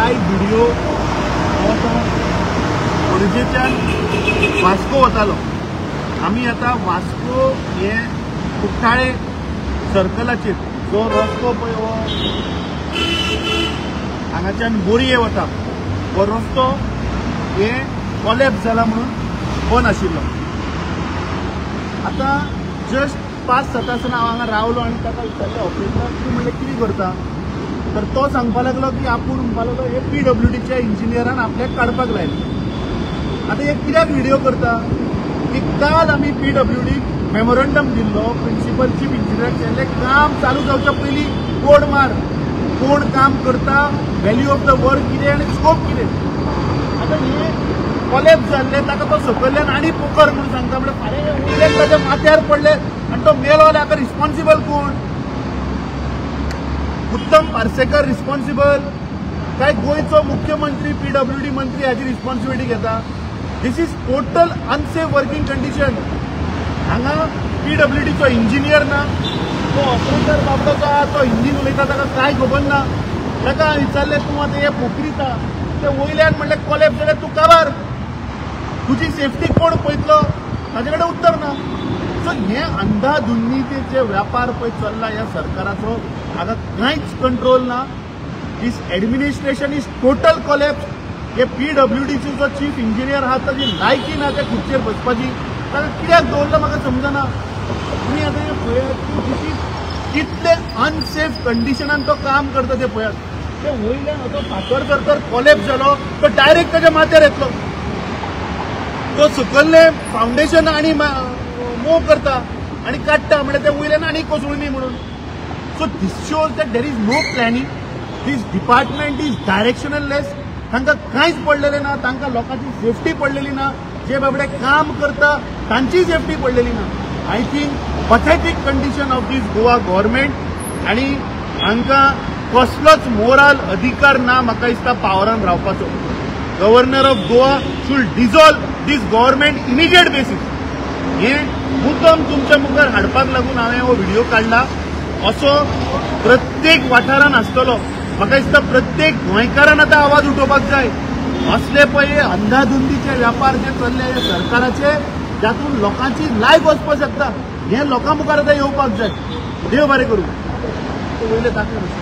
Live video पणजेच्यान वास्को वतालो। आमी आता वास्को हे कुट्टाळे सर्कलाचेर जो रस्तो पळय हो हांगाच्यान बोरये वता हो रस्तो हे कॉलेप्स जाला म्हणून बंद आशिल्लो। आता जस्ट 5-7 आसतना हांव हांगा रावलो आनी ताका विचारलें ऑफिसाक तूं म्हणलें कितें करता, तर तो सांगपाक लागलो की आपूण म्हणपाक लागलो हे PWDच्या इंजिनियरान आपल्याक काडपाक लायलें। आता हे कित्याक व्हिडिओ करता की काल आमी PWD मेमोरंडम दिल्लो प्रिन्सिपल चीफ इंजिनियर केल्लें काम चालू जावच्या पयलीं कोड मार, कोण काम करता, व्हॅल्यू ऑफ द वर्क कितें आनी स्कोप कितें। आता हे कॉलेप्स जाल्ले ताका तो सकयल्यान आनी पोकर म्हणून सांगता म्हणजे फाल्यां वयल्यान ताच्या माथ्यार पडले आनी तो मेलो जाल्यार हाका रिस्पॉन्सिबल कोण? उत्तम पार्सेकर रिस्पॉन्सिबल काय गोयचो मुख्यमंत्री PWD मंत्री हाची रिस्पॉन्सिबिलिटी घेता? This is total unsafe working condition. हांगा PWDचो इंजिनियर ना, तो ऑपरेटर बाबडोचो आहा, तो इंजिन उलयता ताका कांय खबर ना। ताका विचारलें तूं आतां हे पोखरीता ते वयल्यान म्हणलें कॉलेप्स जाल्यार तूं काबार, तुजी सेफ्टी कोण पळयतलो? ताजे कडेन उत्तर ना। सो हे अंधाधुंदीचे व्यापार पळय चल्ला ह्या सरकाराचो, हाका कांयच कंट्रोल ना। दिस एडमिनिस्ट्रेशन इज टोटल कॉलेप्स। हे PWDचो जो चीफ इंजिनियर आहा ताची लायकी ना त्या खुर्चेर बसपाची, ताका कित्याक दवरलो म्हाका समजना। तुमी आतां हे पळयात कितले अनसेफ कंडिशनान तो काम करता ते पळयात। ते वयल्यान तो फातर जर कॉलेप्स जालो तो डायरेक्ट ताच्या माथ्यार येतलो, तो सकयल्ले फाउंडेशन आनी मोव करता आनी काडटा म्हणजे ते वयल्यान आनी कोसळुनी म्हणून। So this shows that there is no planning, this department is directionless. तांकां कांयच पडलेलें ना, तांकां लोकांची सेफ्टी पडलेली ना, जे बाबडे काम करता तांची सेफ्टी पडलेली ना। I think pathetic condition of this Goa government आनी हांकां कसलोच मोरल अधिकार ना म्हाका दिसता पावरान रावपाचो। Governor of Goa should dissolve this government immediate basis. हे मुद्दम तुमच्या मुखार हाडपाक लागून हांवें हो व्हिडिओ काडला। असो प्रत्येक वाठारान आसतलो, म्हाका दिसता प्रत्येक गोंयकारान आतां आवाज उठोवपाक जाय। असले पळय अंधाधुंदीचे व्यापार जे चल्ले हे सरकाराचे, जातून लोकांची लायफ वचपाक शकता, हे लोकां मुखार आतां येवपाक जाय। देव बरें करूं। वयले दाखय